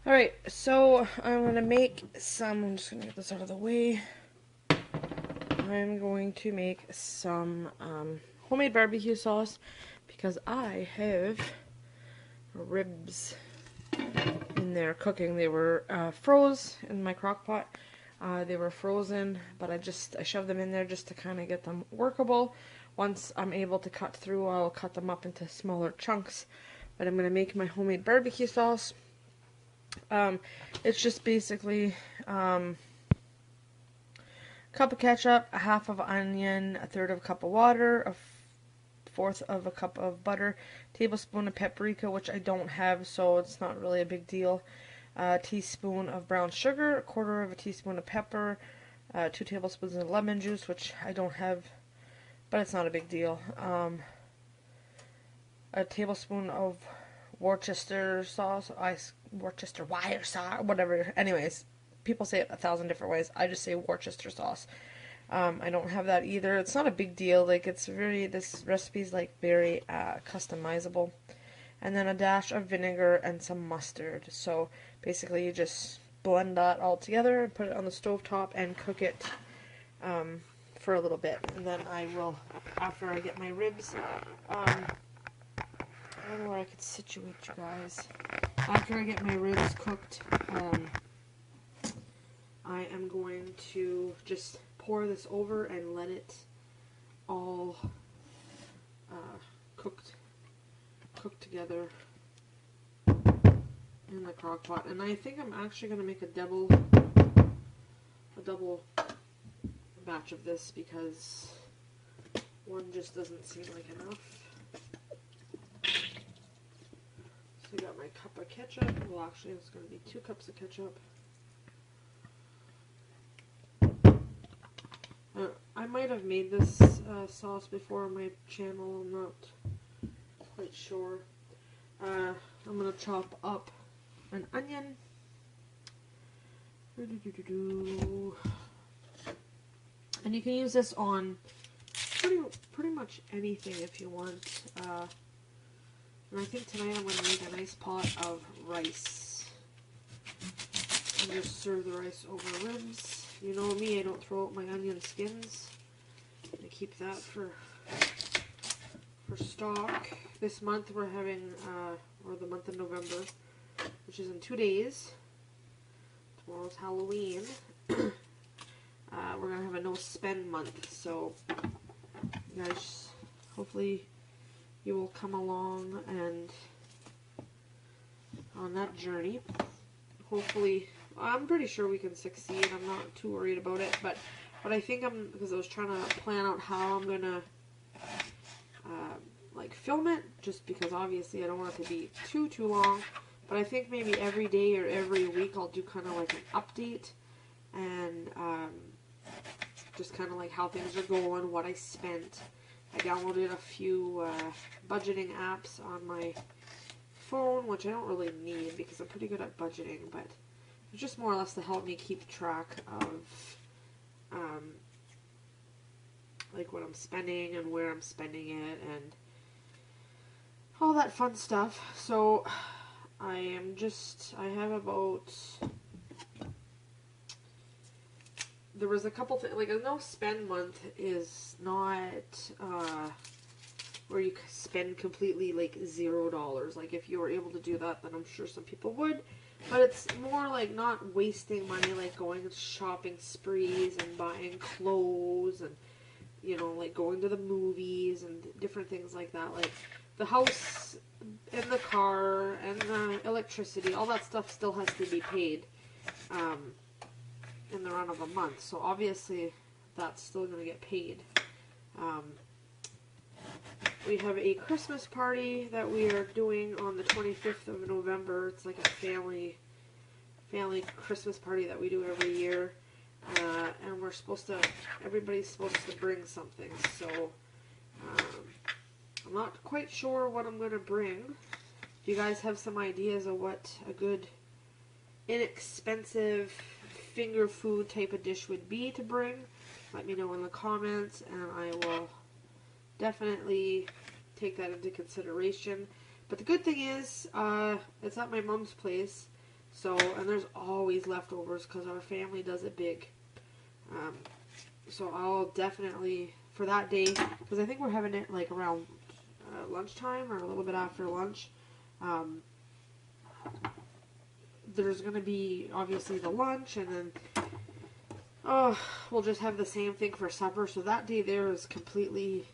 Alright, so I'm going to make some, I'm just going to get this out of the way. I'm going to make some homemade barbecue sauce because I have ribs in there cooking. They were froze in my crock pot. They were frozen, but I shoved them in there just to kind of get them workable. Once I'm able to cut through, I'll cut them up into smaller chunks. But I'm going to make my homemade barbecue sauce. It's just basically cup of ketchup, a half of onion, a third of a cup of water, a fourth of a cup of butter, tablespoon of paprika, which I don't have, so it's not really a big deal. A teaspoon of brown sugar, a quarter of a teaspoon of pepper, 2 tablespoons of lemon juice, which I don't have, but it's not a big deal. A tablespoon of Worcester sauce, Worcestershire sauce, whatever. Anyways, people say it 1,000 different ways. I just say Worcester sauce. I don't have that either. It's not a big deal. Like, this recipe's like very customizable. And then a dash of vinegar and some mustard. So basically you just blend that all together and put it on the stove top and cook it for a little bit. And then I will, after I get my ribs, I don't know where I could situate you guys. After I get my ribs cooked, I am going to just pour this over and let it all cook together in the crock pot. And I think I'm actually going to make a double batch of this because one just doesn't seem like enough. So I got my cup of ketchup. Well, actually, it's going to be 2 cups of ketchup. I might have made this sauce before on my channel. I'm not quite sure. I'm going to chop up an onion. And you can use this on pretty much anything if you want. And I think tonight I'm going to make a nice pot of rice. And just serve the rice over ribs. You know me, I don't throw out my onion skins. I keep that for stock. This month we're having, or the month of November, which is in 2 days. Tomorrow's Halloween. We're going to have a no spend month. So, you guys, hopefully you will come along and on that journey. Hopefully, I'm pretty sure we can succeed. I'm not too worried about it, but I think because I was trying to plan out how I'm gonna like film it, just because obviously I don't want it to be too long. But I think maybe every day or every week I'll do kind of like an update and just kind of like how things are going, what I spent. I downloaded a few budgeting apps on my phone, which I don't really need because I'm pretty good at budgeting, but it's just more or less to help me keep track of like what I'm spending and where I'm spending it and all that fun stuff. So I have about, there was a couple things, like a no spend month is not where you spend completely like $0. Like if you were able to do that, then I'm sure some people would. But it's more like not wasting money, like going to shopping sprees and buying clothes and, you know, like going to the movies and different things like that. Like the house and the car and the electricity, all that stuff still has to be paid in the run of a month. So obviously that's still going to get paid. We have a Christmas party that we are doing on the 25th of November. It's like a family Christmas party that we do every year. And everybody's supposed to bring something. So, I'm not quite sure what I'm going to bring. If you guys have some ideas of what a good, inexpensive finger food type of dish would be to bring, let me know in the comments, and I will definitely take that into consideration. But the good thing is, it's at my mom's place, So, and there's always leftovers because our family does it big. So I'll definitely, for that day, because I think we're having it like around lunchtime or a little bit after lunch. There's going to be obviously the lunch, and then we'll just have the same thing for supper. So that day there is completely,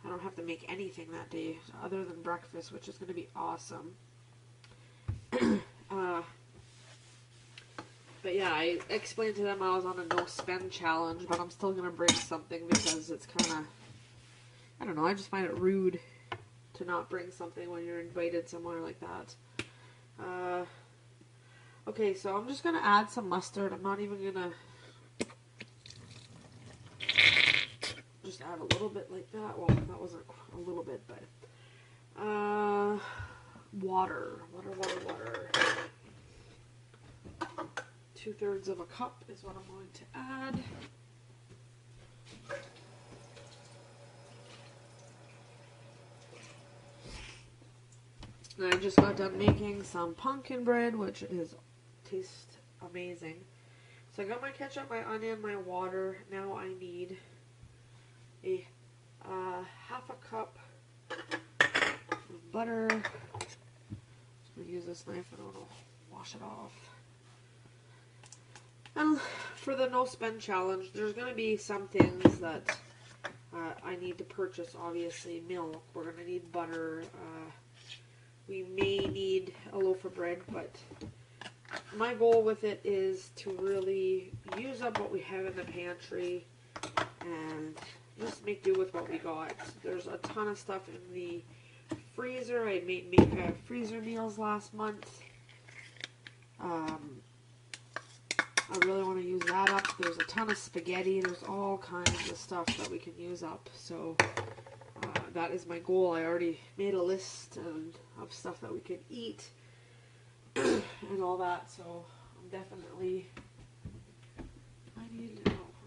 I don't have to make anything that day other than breakfast, which is going to be awesome. But yeah, I explained to them I was on a no spend challenge, but I'm still going to bring something because it's kind of, I don't know, I just find it rude to not bring something when you're invited somewhere like that. Okay, so I'm just going to add some mustard. I'm not even going to just add a little bit like that. Well, that wasn't a little bit, but water. 2/3 of a cup is what I'm going to add. And I just got done making some pumpkin bread, which tastes amazing. So I got my ketchup, my onion, my water. Now I need a half a cup of butter. I'm going to use this knife and I'm going to wash it off. And for the no spend challenge, there's going to be some things that I need to purchase. Obviously, milk. We're going to need butter. We may need a loaf of bread, but my goal with it is to really use up what we have in the pantry and just make do with what we got. There's a ton of stuff in the freezer. I made freezer meals last month. I really want to use that up. There's a ton of spaghetti. There's all kinds of stuff that we can use up. So that is my goal. I already made a list of stuff that we can eat and all that. So I'm definitely, I'm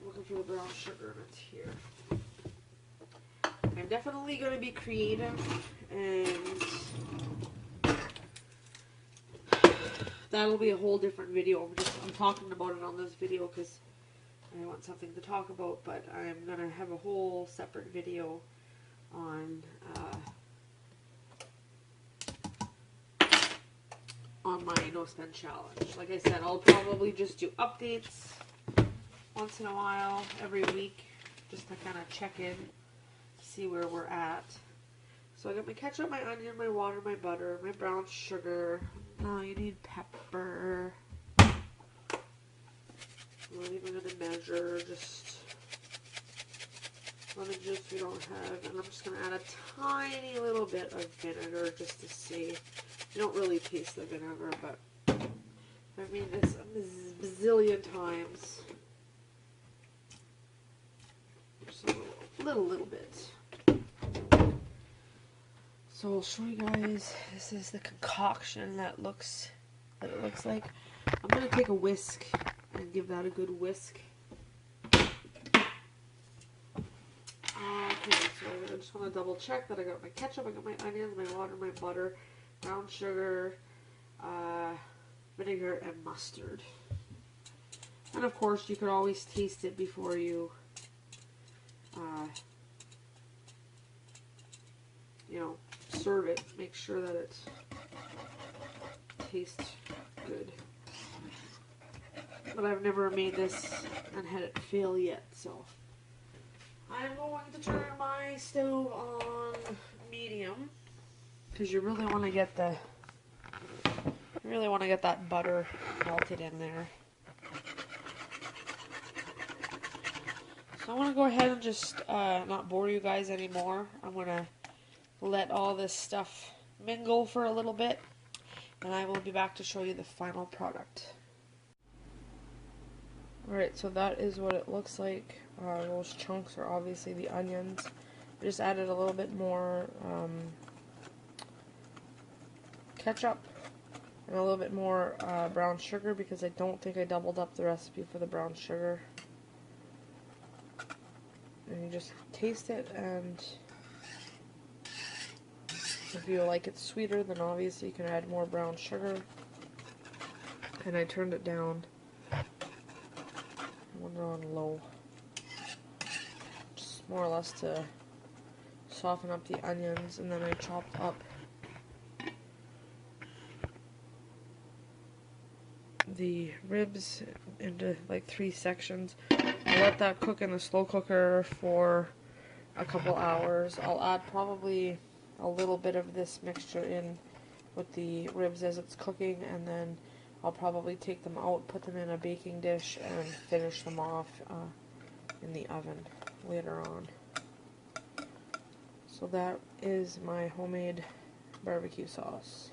looking for the brown sugar and it's here. I'm definitely going to be creative, and that'll be a whole different video. I'm talking about it on this video because I want something to talk about, but I'm going to have a whole separate video on my no spend challenge. Like I said, I'll probably just do updates once in a while, every week, just to kind of check in, see where we're at. So I got my ketchup, my onion, my water, my butter, my brown sugar. No, you need pepper. I'm not even going to measure, just lemon juice we don't have. And I'm just going to add a tiny little bit of vinegar just to see. You don't really taste the vinegar, but I've made this a bazillion times. Just a little bit. So I'll show you guys, this is the concoction that it looks like. I'm going to take a whisk and give that a good whisk. Okay, so I just want to double check that I got my ketchup, I got my onions, my water, my butter, brown sugar, vinegar, and mustard. And of course, you could always taste it before you, serve it. Make sure that it tastes good. But I've never made this and had it fail yet, so I'm going to turn my stove on medium because you really want to get that butter melted in there. So I'm going to go ahead and just not bore you guys anymore. I'm going to let all this stuff mingle for a little bit, and I will be back to show you the final product. Alright, so that is what it looks like. Those chunks are obviously the onions. I just added a little bit more ketchup and a little bit more brown sugar because I don't think I doubled up the recipe for the brown sugar. And you just taste it, and if you like it sweeter, then obviously you can add more brown sugar. and I turned it down. I want it on low. Just more or less to soften up the onions, and then I chopped up the ribs into like 3 sections. I'll let that cook in a slow cooker for a couple hours. I'll add probably a little bit of this mixture in with the ribs as it's cooking, and then I'll probably take them out, put them in a baking dish, and finish them off in the oven later on. So that is my homemade barbecue sauce.